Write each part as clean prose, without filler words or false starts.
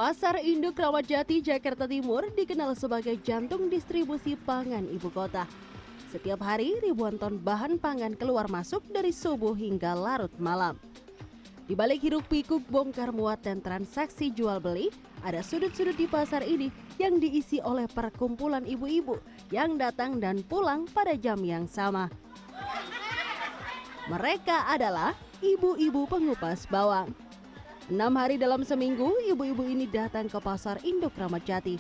Pasar Induk Kramat Jati, Jakarta Timur dikenal sebagai jantung distribusi pangan ibu kota. Setiap hari ribuan ton bahan pangan keluar masuk dari subuh hingga larut malam. Di balik hiruk pikuk bongkar muat dan transaksi jual beli, ada sudut-sudut di pasar ini yang diisi oleh perkumpulan ibu-ibu yang datang dan pulang pada jam yang sama. Mereka adalah ibu-ibu pengupas bawang. 6 hari dalam seminggu, ibu-ibu ini datang ke Pasar Induk Kramat Jati.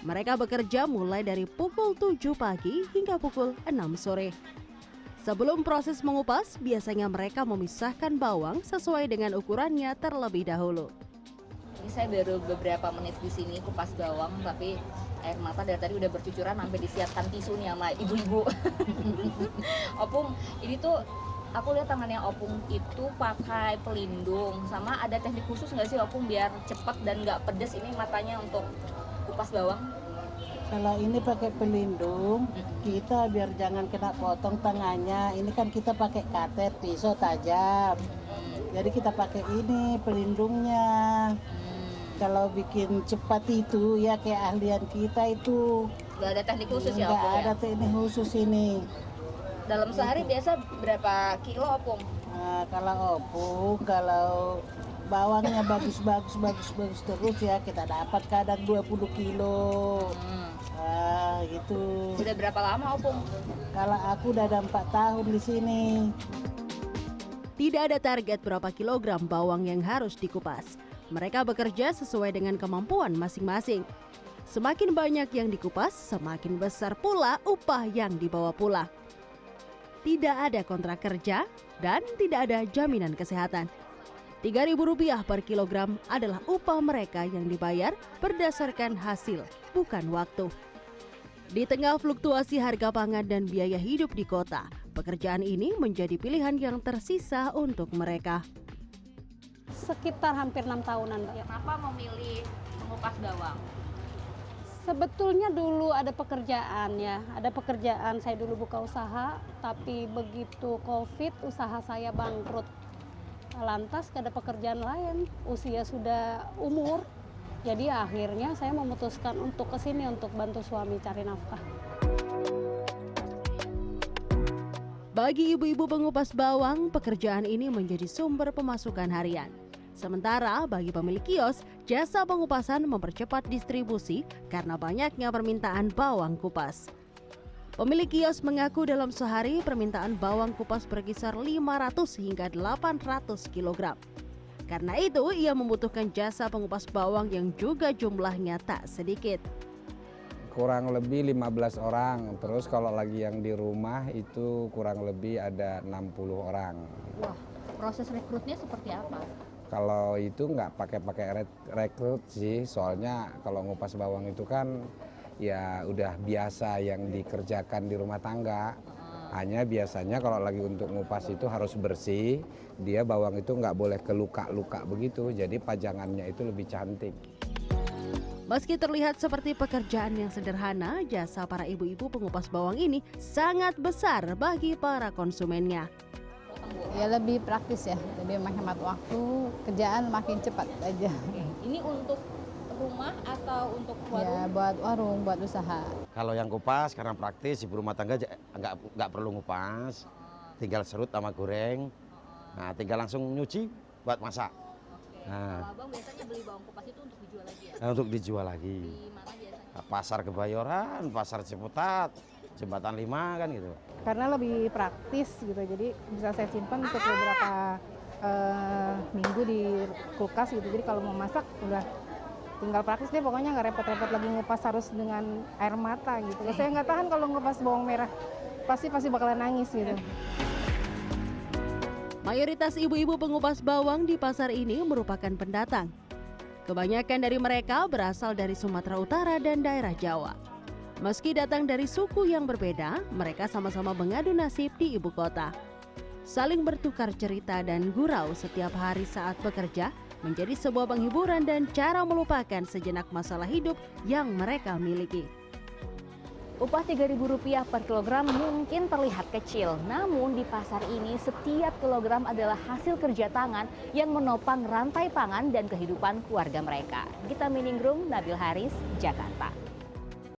Mereka bekerja mulai dari pukul 7 pagi hingga pukul 6 sore. Sebelum proses mengupas, biasanya mereka memisahkan bawang sesuai dengan ukurannya terlebih dahulu. Ini saya baru beberapa menit di sini kupas bawang, tapi air mata dari tadi udah bercucuran sampai disiapkan tisu nih sama ibu-ibu. Opung, ini tuh aku lihat tangannya Opung itu pakai pelindung, sama ada teknik khusus nggak sih Opung biar cepat dan nggak pedes ini matanya untuk kupas bawang? Kalau ini pakai pelindung, kita biar jangan kena potong tangannya. Ini kan kita pakai katet, pisau tajam. Jadi kita pakai ini pelindungnya. Kalau bikin cepat itu ya kayak ahlian kita itu. Nggak ada teknik khusus ya Opung? Nggak ada teknik khusus ini. Dalam sehari biasa berapa kilo Opung? Nah, kalau opung, kalau bawangnya bagus terus ya kita dapat kadang 20 kilo. Gitu. Udah berapa lama Opung? Kalau aku udah ada 4 tahun di sini. Tidak ada target berapa kilogram bawang yang harus dikupas. Mereka bekerja sesuai dengan kemampuan masing-masing. Semakin banyak yang dikupas, semakin besar pula upah yang dibawa pulang. Tidak ada kontrak kerja dan tidak ada jaminan kesehatan. Rp3.000 per kilogram adalah upah mereka yang dibayar berdasarkan hasil, bukan waktu. Di tengah fluktuasi harga pangan dan biaya hidup di kota, pekerjaan ini menjadi pilihan yang tersisa untuk mereka. Sekitar hampir 6 tahunan, Mbak. Kenapa memilih mengupas bawang? Sebetulnya dulu ada pekerjaan ya, ada pekerjaan saya dulu buka usaha, tapi begitu COVID usaha saya bangkrut. Lantas gak ada pekerjaan lain, usia sudah umur, jadi akhirnya saya memutuskan untuk kesini untuk bantu suami cari nafkah. Bagi ibu-ibu pengupas bawang, pekerjaan ini menjadi sumber pemasukan harian. Sementara bagi pemilik kios, jasa pengupasan mempercepat distribusi karena banyaknya permintaan bawang kupas. Pemilik kios mengaku dalam sehari permintaan bawang kupas berkisar 500 hingga 800 kg. Karena itu, ia membutuhkan jasa pengupas bawang yang juga jumlahnya tak sedikit. Kurang lebih 15 orang, terus kalau lagi yang di rumah itu kurang lebih ada 60 orang. Wah, proses rekrutnya seperti apa? Kalau itu nggak pakai rekrut sih, soalnya kalau ngupas bawang itu kan ya udah biasa yang dikerjakan di rumah tangga. Hanya biasanya kalau lagi untuk ngupas itu harus bersih, dia bawang itu nggak boleh keluka-luka begitu, jadi pajangannya itu lebih cantik. Meski terlihat seperti pekerjaan yang sederhana, jasa para ibu-ibu pengupas bawang ini sangat besar bagi para konsumennya. Ya lebih praktis ya, lebih menghemat waktu, kerjaan makin cepat aja. Ini untuk rumah atau untuk warung? Ya buat warung, buat usaha. Kalau yang kupas karena praktis, ibu rumah tangga nggak perlu ngupas, tinggal serut sama goreng, nah tinggal langsung nyuci buat masak. Kalau abang biasanya beli bawang kupas itu untuk dijual lagi ya? Nah, untuk dijual lagi. Di mana biasanya? Pasar Kebayoran, Pasar Ciputat, Jembatan 5 kan gitu. Karena lebih praktis gitu, jadi bisa saya simpan untuk beberapa minggu di kulkas gitu. Jadi kalau mau masak udah tinggal praktis deh, pokoknya nggak repot-repot lagi ngupas harus dengan air mata gitu. Saya nggak tahan kalau ngupas bawang merah, pasti bakalan nangis gitu. Mayoritas ibu-ibu pengupas bawang di pasar ini merupakan pendatang. Kebanyakan dari mereka berasal dari Sumatera Utara dan daerah Jawa. Meski datang dari suku yang berbeda, mereka sama-sama mengadu nasib di ibu kota. Saling bertukar cerita dan gurau setiap hari saat bekerja menjadi sebuah penghiburan dan cara melupakan sejenak masalah hidup yang mereka miliki. Upah Rp3.000 per kilogram mungkin terlihat kecil, namun di pasar ini setiap kilogram adalah hasil kerja tangan yang menopang rantai pangan dan kehidupan keluarga mereka. Gita Miningrum, Nabil Haris, Jakarta.